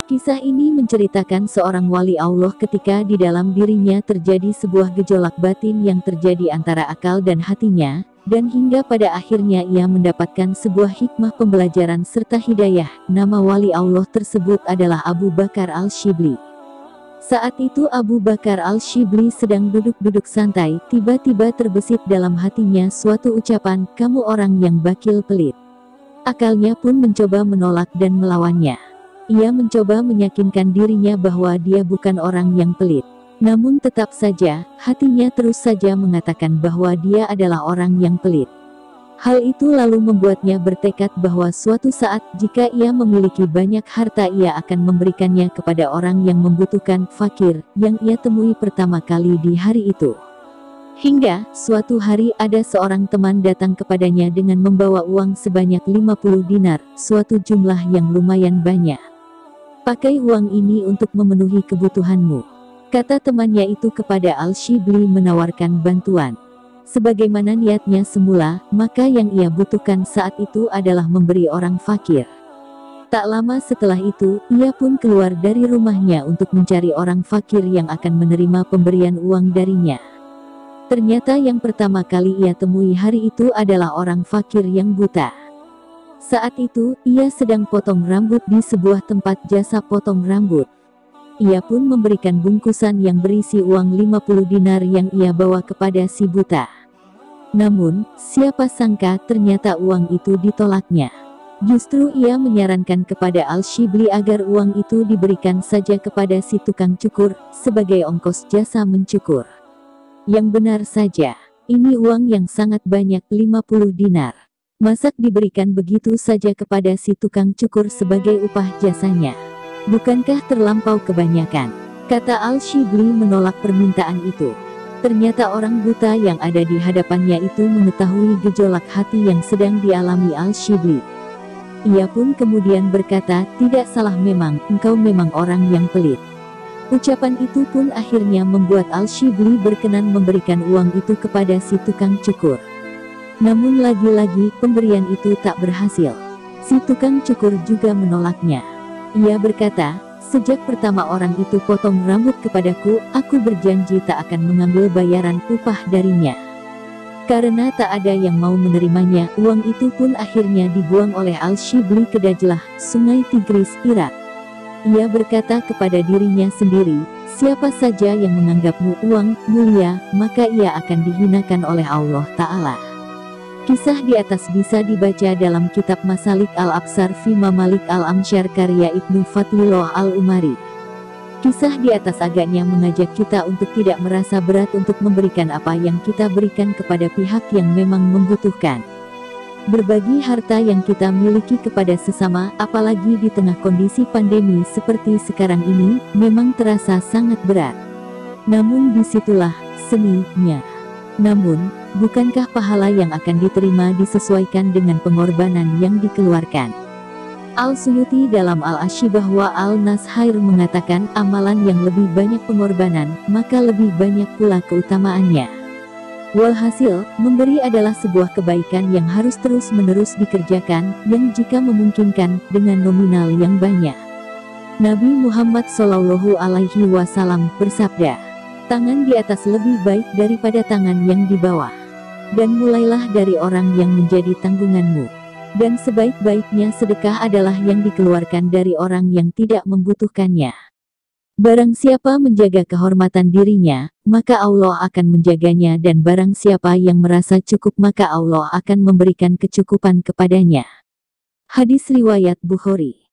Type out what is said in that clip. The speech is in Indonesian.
Kisah ini menceritakan seorang wali Allah ketika di dalam dirinya terjadi sebuah gejolak batin yang terjadi antara akal dan hatinya, dan hingga pada akhirnya ia mendapatkan sebuah hikmah pembelajaran serta hidayah. Nama wali Allah tersebut adalah Abu Bakar Al-Shibli. Saat itu Abu Bakar Al-Shibli sedang duduk-duduk santai, tiba-tiba terbesit dalam hatinya suatu ucapan, "Kamu orang yang bakil pelit." Akalnya pun mencoba menolak dan melawannya. Ia mencoba meyakinkan dirinya bahwa dia bukan orang yang pelit. Namun tetap saja, hatinya terus saja mengatakan bahwa dia adalah orang yang pelit. Hal itu lalu membuatnya bertekad bahwa suatu saat jika ia memiliki banyak harta ia akan memberikannya kepada orang yang membutuhkan, fakir, yang ia temui pertama kali di hari itu. Hingga, suatu hari ada seorang teman datang kepadanya dengan membawa uang sebanyak 50 dinar, suatu jumlah yang lumayan banyak. "Pakai uang ini untuk memenuhi kebutuhanmu," kata temannya itu kepada Al-Shibli menawarkan bantuan. Sebagaimana niatnya semula, maka yang ia butuhkan saat itu adalah memberi orang fakir. Tak lama setelah itu, ia pun keluar dari rumahnya untuk mencari orang fakir yang akan menerima pemberian uang darinya. Ternyata yang pertama kali ia temui hari itu adalah orang fakir yang buta. Saat itu, ia sedang potong rambut di sebuah tempat jasa potong rambut. Ia pun memberikan bungkusan yang berisi uang 50 dinar yang ia bawa kepada si buta. Namun, siapa sangka ternyata uang itu ditolaknya. Justru ia menyarankan kepada Al-Shibli agar uang itu diberikan saja kepada si tukang cukur, sebagai ongkos jasa mencukur. Yang benar saja, ini uang yang sangat banyak, 50 dinar. Masak diberikan begitu saja kepada si tukang cukur sebagai upah jasanya. Bukankah terlampau kebanyakan? Kata Al-Shibli menolak permintaan itu. Ternyata orang buta yang ada di hadapannya itu mengetahui gejolak hati yang sedang dialami Al-Shibli. Ia pun kemudian berkata, "Tidak salah memang, engkau memang orang yang pelit." Ucapan itu pun akhirnya membuat Al-Shibli berkenan memberikan uang itu kepada si tukang cukur. Namun lagi-lagi pemberian itu tak berhasil. Si tukang cukur juga menolaknya. Ia berkata, "Sejak pertama orang itu potong rambut kepadaku, aku berjanji tak akan mengambil bayaran upah darinya." Karena tak ada yang mau menerimanya, uang itu pun akhirnya dibuang oleh Al-Shibli ke Dajlah, Sungai Tigris, Irak. Ia berkata kepada dirinya sendiri, "Siapa saja yang menganggapmu uang mulia, maka ia akan dihinakan oleh Allah Ta'ala." Kisah di atas bisa dibaca dalam kitab Masalik Al-Absar fi Mamalik Al-Amsyar karya Ibnu Fathillah Al-Umari. Kisah di atas agaknya mengajak kita untuk tidak merasa berat untuk memberikan apa yang kita berikan kepada pihak yang memang membutuhkan. Berbagi harta yang kita miliki kepada sesama, apalagi di tengah kondisi pandemi seperti sekarang ini, memang terasa sangat berat. Namun disitulah seninya. Namun, bukankah pahala yang akan diterima disesuaikan dengan pengorbanan yang dikeluarkan? Al-Suyuti dalam Al-Ashibah wa Al-Nashair mengatakan, amalan yang lebih banyak pengorbanan, maka lebih banyak pula keutamaannya. Walhasil, memberi adalah sebuah kebaikan yang harus terus-menerus dikerjakan, yang jika memungkinkan, dengan nominal yang banyak. Nabi Muhammad SAW bersabda, "Tangan di atas lebih baik daripada tangan yang di bawah. Dan mulailah dari orang yang menjadi tanggunganmu. Dan sebaik-baiknya sedekah adalah yang dikeluarkan dari orang yang tidak membutuhkannya. Barang siapa menjaga kehormatan dirinya, maka Allah akan menjaganya, dan barang siapa yang merasa cukup maka Allah akan memberikan kecukupan kepadanya." Hadis riwayat Bukhari.